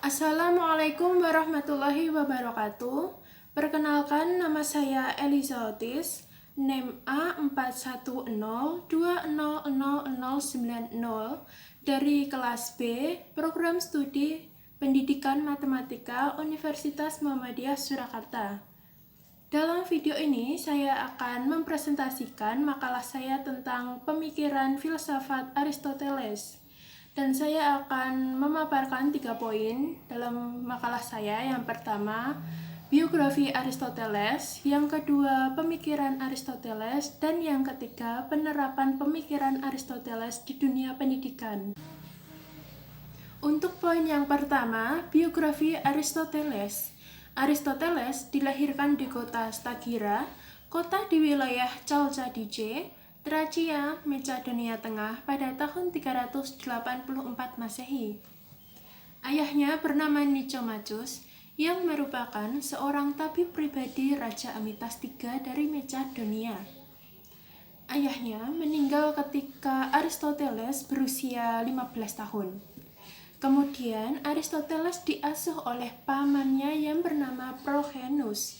Assalamualaikum warahmatullahi wabarakatuh. Perkenalkan, nama saya Eliza Otis, NIM A410200090 dari kelas B, Program Studi Pendidikan Matematika Universitas Muhammadiyah Surakarta. Dalam video ini, saya akan mempresentasikan makalah saya tentang pemikiran filsafat Aristoteles. Dan saya akan memaparkan 3 poin dalam makalah saya. Yang pertama, biografi Aristoteles. Yang kedua, pemikiran Aristoteles. Dan yang ketiga, penerapan pemikiran Aristoteles di dunia pendidikan. Untuk poin yang pertama, biografi Aristoteles. Aristoteles dilahirkan di kota Stagira, kota di wilayah Chalcidice, Tracia, Macedonia Tengah pada tahun 384 Masehi. Ayahnya bernama Nicomachus, yang merupakan seorang tabib pribadi Raja Amitas III dari Macedonia. Ayahnya meninggal ketika Aristoteles berusia 15 tahun. Kemudian Aristoteles diasuh oleh pamannya yang bernama Prohenus.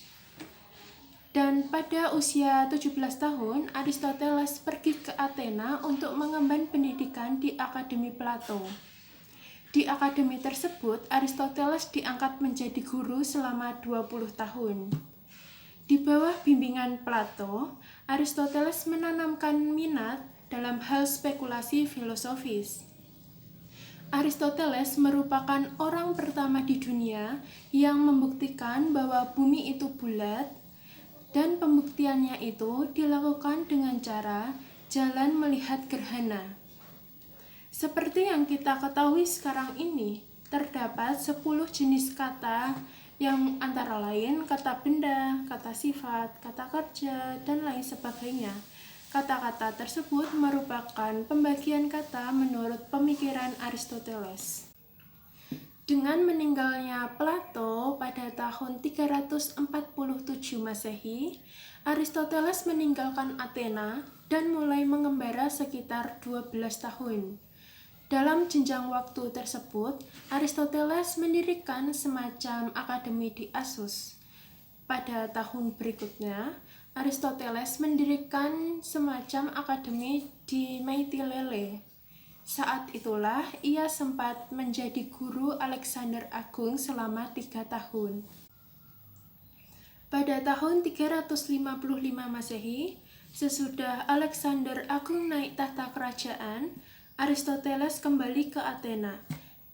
Dan pada usia 17 tahun, Aristoteles pergi ke Athena untuk mengemban pendidikan di Akademi Plato. Di akademi tersebut, Aristoteles diangkat menjadi guru selama 20 tahun. Di bawah bimbingan Plato, Aristoteles menanamkan minat dalam hal spekulasi filosofis. Aristoteles merupakan orang pertama di dunia yang membuktikan bahwa bumi itu bulat, dan pembuktiannya itu dilakukan dengan cara jalan melihat gerhana. Seperti yang kita ketahui sekarang ini, terdapat 10 jenis kata yang antara lain kata benda, kata sifat, kata kerja, dan lain sebagainya. Kata-kata tersebut merupakan pembagian kata menurut pemikiran Aristoteles. Dengan meninggalnya Plato pada tahun 347 Masehi, Aristoteles meninggalkan Athena dan mulai mengembara sekitar 12 tahun. Dalam jenjang waktu tersebut, Aristoteles mendirikan semacam akademi di Assus. Pada tahun berikutnya, Aristoteles mendirikan semacam akademi di Mytilene. Saat itulah ia sempat menjadi guru Alexander Agung selama 3 tahun. Pada tahun 355 Masehi, sesudah Alexander Agung naik tahta kerajaan, Aristoteles kembali ke Athena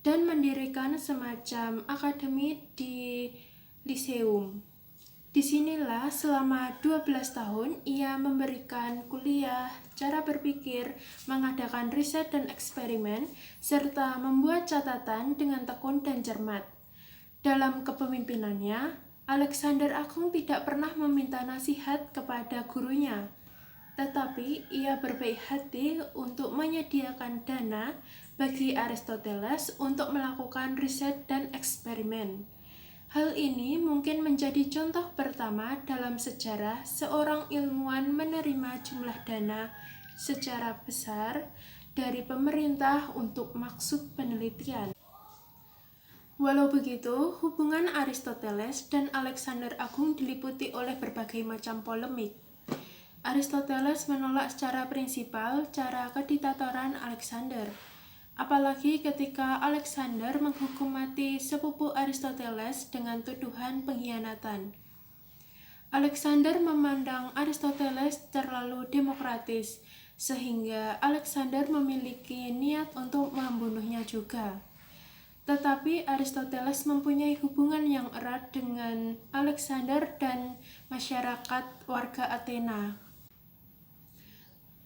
dan mendirikan semacam akademi di Lyceum. Disinilah selama 12 tahun ia memberikan kuliah, cara berpikir, mengadakan riset dan eksperimen, serta membuat catatan dengan tekun dan cermat. Dalam kepemimpinannya, Alexander Agung tidak pernah meminta nasihat kepada gurunya, tetapi ia berbaik hati untuk menyediakan dana bagi Aristoteles untuk melakukan riset dan eksperimen. Hal ini mungkin menjadi contoh pertama dalam sejarah seorang ilmuwan menerima jumlah dana secara besar dari pemerintah untuk maksud penelitian. Walau begitu, hubungan Aristoteles dan Alexander Agung diliputi oleh berbagai macam polemik. Aristoteles menolak secara prinsipal cara kediktatoran Alexander. Apalagi ketika Alexander menghukum mati sepupu Aristoteles dengan tuduhan pengkhianatan. Alexander memandang Aristoteles terlalu demokratis, sehingga Alexander memiliki niat untuk membunuhnya juga. Tetapi Aristoteles mempunyai hubungan yang erat dengan Alexander dan masyarakat warga Athena.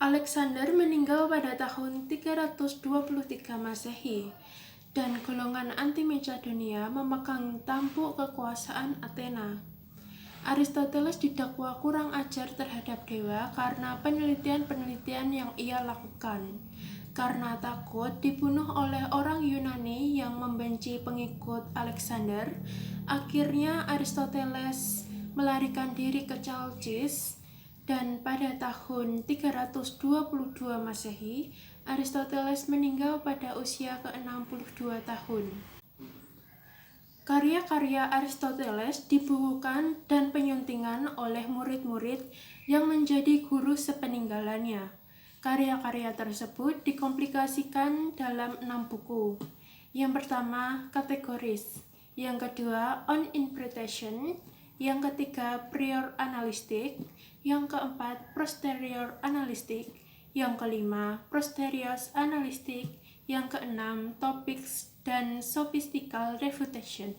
Alexander meninggal pada tahun 323 Masehi, dan golongan anti-Macedonia memegang tampuk kekuasaan Athena. Aristoteles didakwa kurang ajar terhadap dewa karena penelitian-penelitian yang ia lakukan. Karena takut dibunuh oleh orang Yunani yang membenci pengikut Alexander, akhirnya Aristoteles melarikan diri ke Chalcis. Dan pada tahun 322 Masehi, Aristoteles meninggal pada usia ke-62 tahun. Karya-karya Aristoteles dibukukan dan penyuntingan oleh murid-murid yang menjadi guru sepeninggalannya. Karya-karya tersebut dikomplikasikan dalam 6 buku. Yang pertama, Kategoris. Yang kedua, On Interpretation. Yang ketiga, Prior Analytic. Yang keempat, Posterior Analytic. Yang kelima, Posterior Analytic. Yang keenam, Topics dan Sophistical Refutation.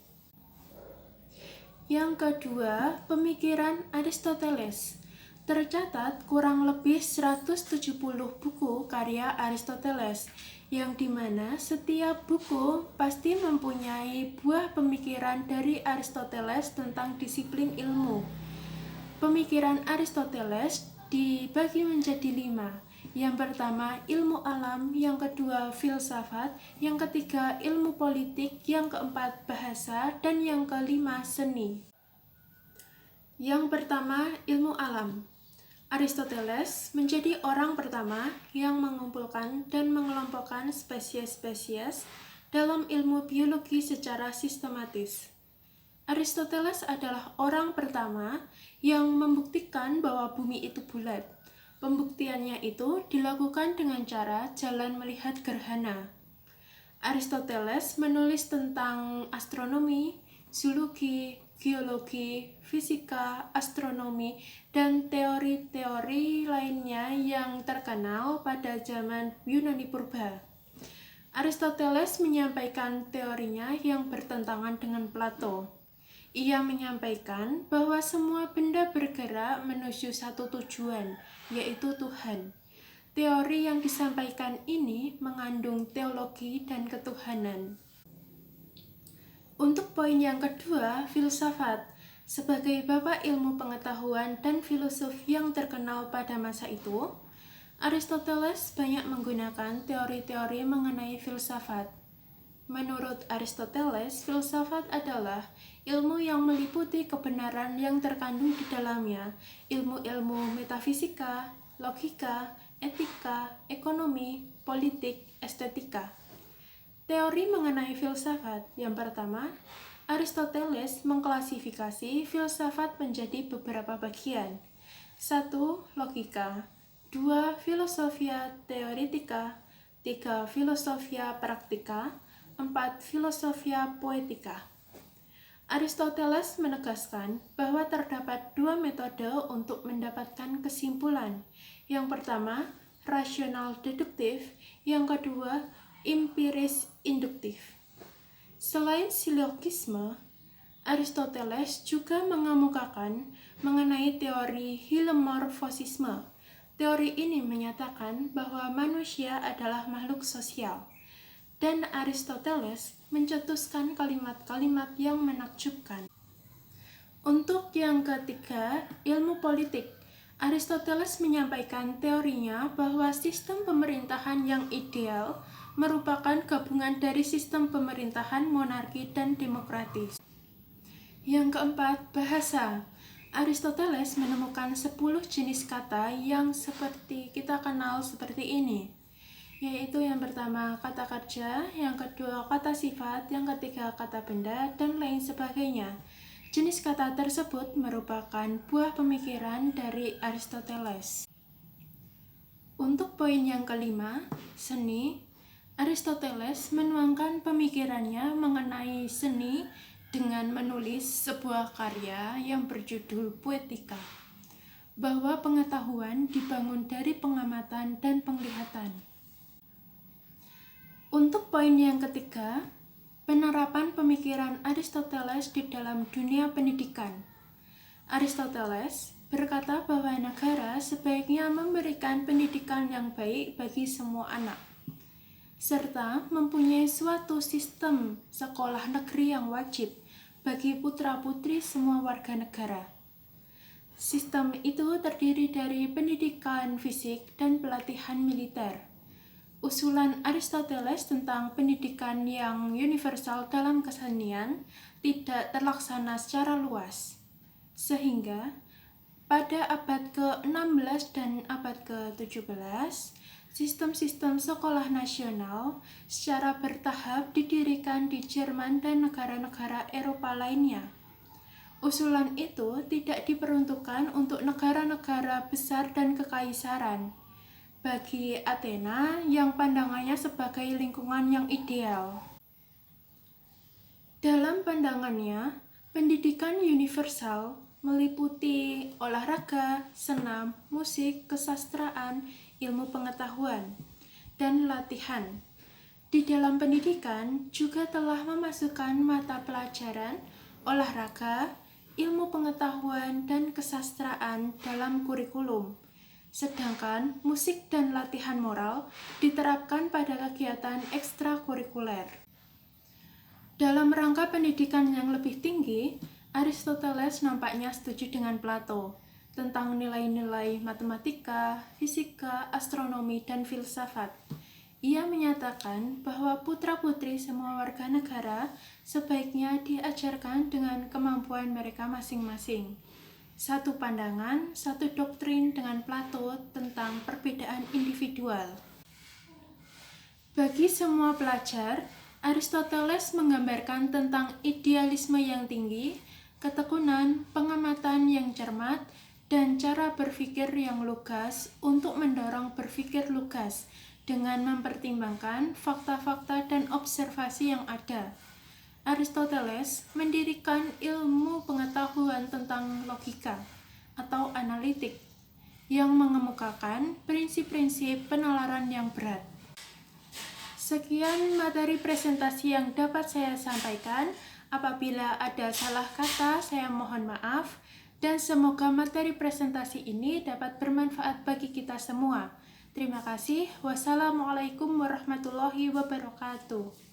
Yang kedua, pemikiran Aristoteles. Tercatat kurang lebih 170 buku karya Aristoteles, yang dimana setiap buku pasti mempunyai buah pemikiran dari Aristoteles tentang disiplin ilmu. Pemikiran Aristoteles dibagi menjadi 5. Yang pertama, ilmu alam. Yang kedua, filsafat. Yang ketiga, ilmu politik. Yang keempat, bahasa. Dan yang kelima, seni. Yang pertama, ilmu alam. Aristoteles menjadi orang pertama yang mengumpulkan dan mengelompokkan spesies-spesies dalam ilmu biologi secara sistematis. Aristoteles adalah orang pertama yang membuktikan bahwa bumi itu bulat. Pembuktiannya itu dilakukan dengan cara jalan melihat gerhana. Aristoteles menulis tentang astronomi, zoologi, geologi, fisika, astronomi, dan teori-teori lainnya yang terkenal pada zaman Yunani Purba. Aristoteles menyampaikan teorinya yang bertentangan dengan Plato. Ia menyampaikan bahwa semua benda bergerak menuju satu tujuan, yaitu Tuhan. Teori yang disampaikan ini mengandung teologi dan ketuhanan. Untuk poin yang kedua, filsafat. Sebagai bapak ilmu pengetahuan dan filosof yang terkenal pada masa itu, Aristoteles banyak menggunakan teori-teori mengenai filsafat. Menurut Aristoteles, filsafat adalah ilmu yang meliputi kebenaran yang terkandung di dalamnya, ilmu-ilmu metafisika, logika, etika, ekonomi, politik, estetika. Teori mengenai filsafat. Yang pertama, Aristoteles mengklasifikasi filsafat menjadi beberapa bagian. 1. Logika. 2. Filosofia theoretica. 3. Filosofia praktika. 4. Filosofia poetika. Aristoteles menegaskan bahwa terdapat 2 metode untuk mendapatkan kesimpulan. Yang pertama, rasional deduktif. Yang kedua, empiris induktif. Selain silogisme, Aristoteles juga mengemukakan mengenai teori hilemorfosisme. Teori ini menyatakan bahwa manusia adalah makhluk sosial. Dan Aristoteles mencetuskan kalimat-kalimat yang menakjubkan. Untuk yang ketiga, ilmu politik. Aristoteles menyampaikan teorinya bahwa sistem pemerintahan yang ideal merupakan gabungan dari sistem pemerintahan monarki dan demokratis. Yang keempat, bahasa. Aristoteles menemukan 10 jenis kata yang seperti kita kenal seperti ini, yaitu yang pertama kata kerja, yang kedua kata sifat, yang ketiga kata benda, dan lain sebagainya. Jenis kata tersebut merupakan buah pemikiran dari Aristoteles. Untuk poin yang kelima, seni. Aristoteles menuangkan pemikirannya mengenai seni dengan menulis sebuah karya yang berjudul Poetika, bahwa pengetahuan dibangun dari pengamatan dan penglihatan. Untuk poin yang ketiga, penerapan pemikiran Aristoteles di dalam dunia pendidikan. Aristoteles berkata bahwa negara sebaiknya memberikan pendidikan yang baik bagi semua anak, serta mempunyai suatu sistem sekolah negeri yang wajib bagi putra-putri semua warga negara. Sistem itu terdiri dari pendidikan fisik dan pelatihan militer. Usulan Aristoteles tentang pendidikan yang universal dalam kesenian tidak terlaksana secara luas, sehingga pada abad ke-16 dan abad ke-17 Sistem-sistem sekolah nasional secara bertahap didirikan di Jerman dan negara-negara Eropa lainnya. Usulan itu tidak diperuntukkan untuk negara-negara besar dan kekaisaran. Bagi Athena yang pandangannya sebagai lingkungan yang ideal. Dalam pandangannya, pendidikan universal meliputi olahraga, senam, musik, kesastraan, ilmu pengetahuan, dan latihan. Di dalam pendidikan juga telah memasukkan mata pelajaran, olahraga, ilmu pengetahuan, dan kesastraan dalam kurikulum. Sedangkan musik dan latihan moral diterapkan pada kegiatan ekstrakurikuler. Dalam rangka pendidikan yang lebih tinggi, Aristoteles nampaknya setuju dengan Plato tentang nilai-nilai matematika, fisika, astronomi, dan filsafat. Ia menyatakan bahwa putra-putri semua warga negara sebaiknya diajarkan dengan kemampuan mereka masing-masing. Satu pandangan, satu doktrin dengan Plato tentang perbedaan individual. Bagi semua pelajar, Aristoteles menggambarkan tentang idealisme yang tinggi, ketekunan, pengamatan yang cermat, dan cara berpikir yang lugas untuk mendorong berpikir lugas dengan mempertimbangkan fakta-fakta dan observasi yang ada. Aristoteles mendirikan ilmu pengetahuan tentang logika atau analitik yang mengemukakan prinsip-prinsip penalaran yang berat. Sekian materi presentasi yang dapat saya sampaikan. Apabila ada salah kata, saya mohon maaf. Dan semoga materi presentasi ini dapat bermanfaat bagi kita semua. Terima kasih. Wassalamualaikum warahmatullahi wabarakatuh.